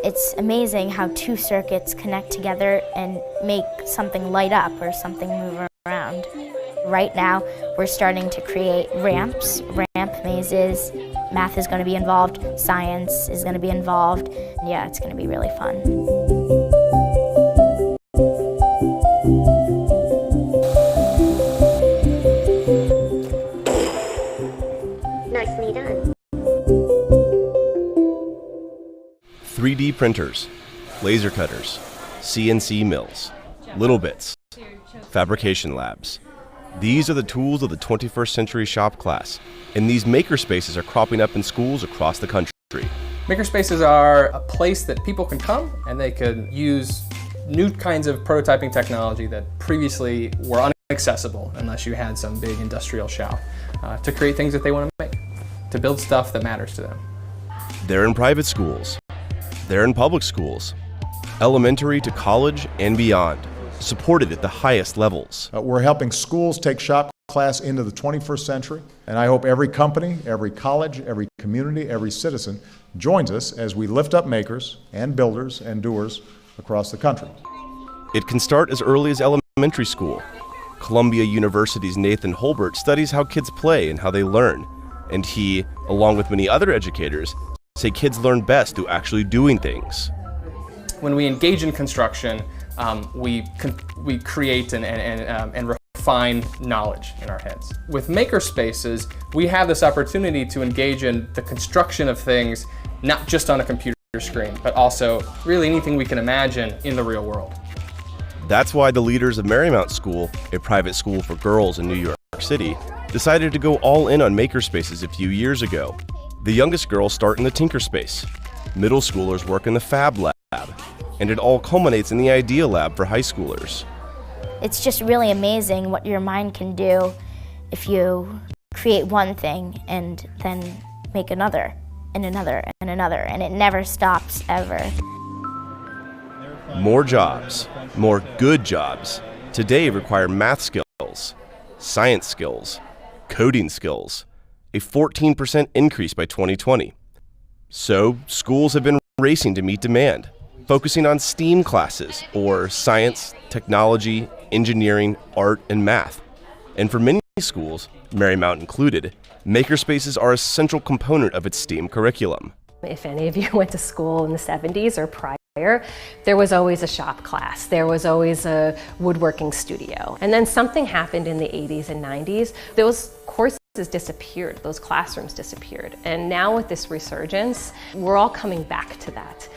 It's amazing how two circuits connect together and make something light up or something move around. Right now, we're starting to create ramps, ramp mazes. Math is going to be involved, science is going to be involved. Yeah, it's going to be really fun. Nicely done. 3D printers, laser cutters, CNC mills, little bits, fabrication labs. These are the tools of the 21st century shop class, and these makerspaces are cropping up in schools across the country. Makerspaces are a place that people can come and they could use new kinds of prototyping technology that previously were inaccessible unless you had some big industrial shop to create things that they want to make, to build stuff that matters to them. They're in private schools. They're in public schools, elementary to college and beyond, supported at the highest levels. We're helping schools take shop class into the 21st century, and I hope every company, every college, every community, every citizen joins us as we lift up makers and builders and doers across the country. It can start as early as elementary school. Columbia University's Nathan Holbert studies how kids play and how they learn, and he, along with many other educators, say kids learn best through actually doing things. When we engage in construction, we create and refine knowledge in our heads. With makerspaces, we have this opportunity to engage in the construction of things, not just on a computer screen, but also really anything we can imagine in the real world. That's why the leaders of Marymount School, a private school for girls in New York City, decided to go all in on makerspaces a few years ago. The youngest girls start in the Tinker Space. Middle schoolers work in the Fab Lab. And it all culminates in the Idea Lab for high schoolers. It's just really amazing what your mind can do if you create one thing and then make another and another and another, and it never stops ever. More jobs, more good jobs, today require math skills, science skills, coding skills, a 14% increase by 2020. So schools have been racing to meet demand, focusing on STEAM classes, or science, technology, engineering, art, and math. And for many schools, Marymount included, makerspaces are a central component of its STEAM curriculum. If any of you went to school in the 70s or prior, there was always a shop class, there was always a woodworking studio. And then something happened in the 80s and 90s. Those courses disappeared, those classrooms disappeared. And now with this resurgence, we're all coming back to that.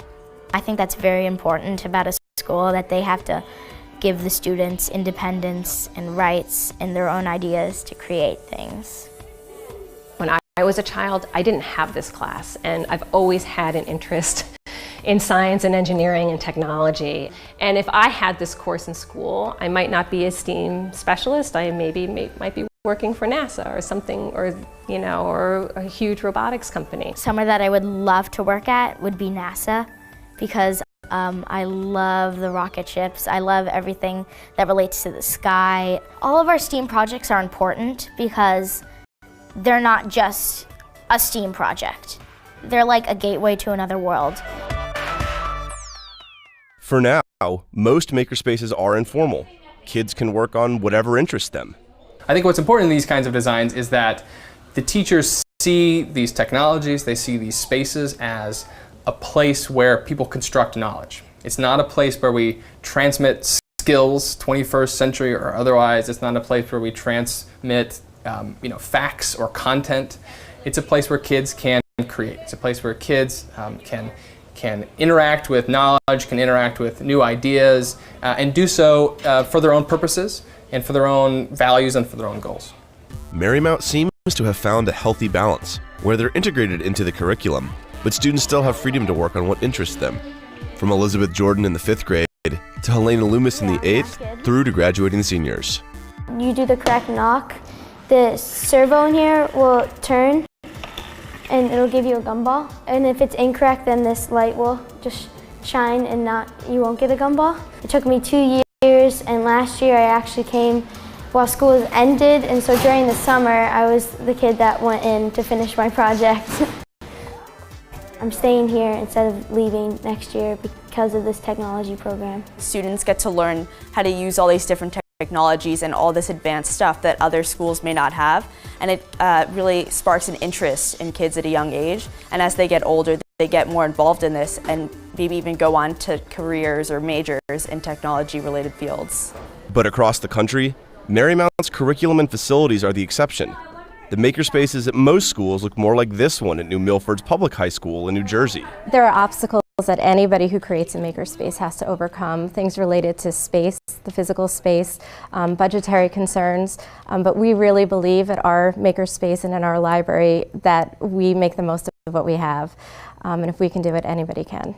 I think that's very important about a school, that they have to give the students independence and rights and their own ideas to create things. When I was a child, I didn't have this class, and I've always had an interest in science and engineering and technology. And if I had this course in school, I might not be a STEAM specialist. I might be working for NASA or something, or or a huge robotics company. Somewhere that I would love to work at would be NASA, because I love the rocket ships. I love everything that relates to the sky. All of our STEAM projects are important because they're not just a STEAM project. They're like a gateway to another world. For now, most makerspaces are informal. Kids can work on whatever interests them. I think what's important in these kinds of designs is that the teachers see these technologies, they see these spaces as a place where people construct knowledge. It's not a place where we transmit skills, 21st century or otherwise. It's not a place where we transmit facts or content. It's a place where kids can create. It's a place where kids can interact with knowledge, can interact with new ideas, and do so for their own purposes and for their own values and for their own goals. Marymount seems to have found a healthy balance where they're integrated into the curriculum, but students still have freedom to work on what interests them. From Elizabeth Jordan in the 5th grade to HELENA LOOMIS in the 8th, through to graduating seniors. You do the correct knock, the servo in here will turn and it'll give you a gumball. And if it's incorrect, then this light will just shine and you won't get a gumball. It took me 2 years, and last year I actually came while school was ended, and so during the summer I was the kid that went in to finish my project. I'm staying here instead of leaving next year because of this technology program. Students get to learn how to use all these different technologies and all this advanced stuff that other schools may not have, and it really sparks an interest in kids at a young age, and as they get older they get more involved in this and maybe even go on to careers or majors in technology related fields. But across the country, Marymount's curriculum and facilities are the exception. The makerspaces at most schools look more like this one at New Milford's Public High School in New Jersey. There are obstacles that anybody who creates a makerspace has to overcome, things related to space, the physical space, budgetary concerns, but we really believe at our makerspace and in our library that we make the most of what we have, and if we can do it, anybody can.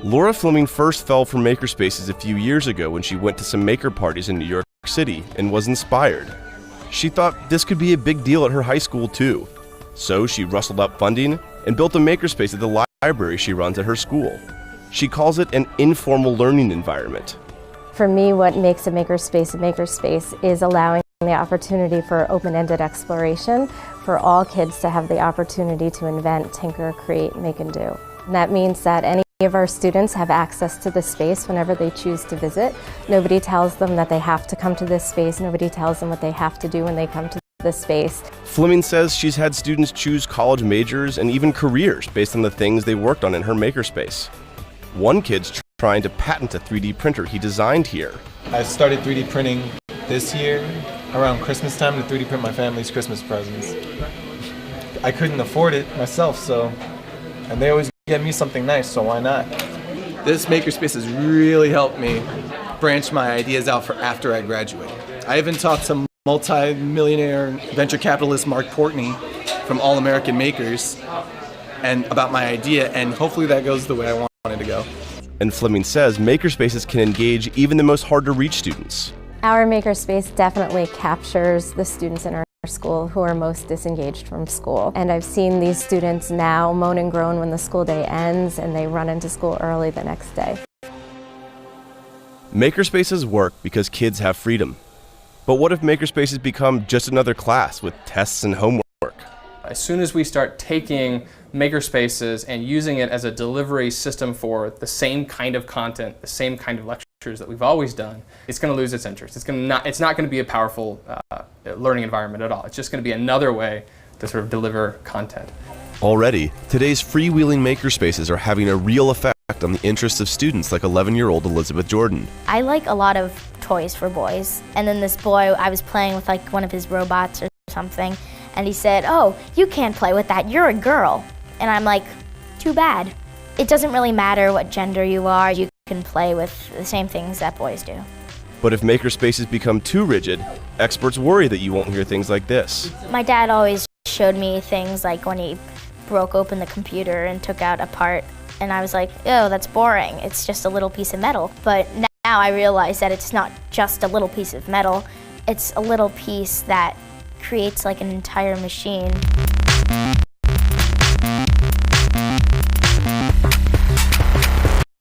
Laura Fleming first fell for makerspaces a few years ago when she went to some maker parties in New York City and was inspired. She thought this could be a big deal at her high school too. So she rustled up funding and built a makerspace at the library she runs at her school. She calls it an informal learning environment. For me, what makes a makerspace is allowing the opportunity for open-ended exploration for all kids to have the opportunity to invent, tinker, create, make, and do. And that means that any of our students have access to the space whenever they choose to visit. Nobody tells them that they have to come to this space. Nobody tells them what they have to do when they come to this space. Fleming says she's had students choose college majors and even careers based on the things they worked on in her makerspace. One kid's trying to patent a 3D printer he designed here. I started 3D printing this year around Christmas time to 3D print my family's Christmas presents. I couldn't afford it myself, and they always get me something nice, so why not? This makerspace has really helped me branch my ideas out for after I graduate. I even talked to multi-millionaire venture capitalist Mark Portney from All American Makers and about my idea, and hopefully that goes the way I want it to go. And Fleming says makerspaces can engage even the most hard-to-reach students. Our makerspace definitely captures the students in our school who are most disengaged from school. And I've seen these students now moan and groan when the school day ends and they run into school early the next day. Makerspaces work because kids have freedom. But what if makerspaces become just another class with tests and homework? As soon as we start taking makerspaces and using it as a delivery system for the same kind of content, the same kind of lectures that we've always done, it's going to lose its interest. It's not going to be a powerful learning environment at all. It's just going to be another way to sort of deliver content. Already, today's freewheeling makerspaces are having a real effect on the interests of students like 11-year-old Elizabeth Jordan. I like a lot of toys for boys, and then this boy, I was playing with like one of his robots or something, and he said, "Oh, you can't play with that, you're a girl." And I'm like, too bad. It doesn't really matter what gender you are, you can play with the same things that boys do. But if makerspaces become too rigid, experts worry that you won't hear things like this. My dad always showed me things like when he broke open the computer and took out a part, and I was like, "Oh, that's boring, it's just a little piece of metal." But now I realize that it's not just a little piece of metal, it's a little piece that creates like an entire machine.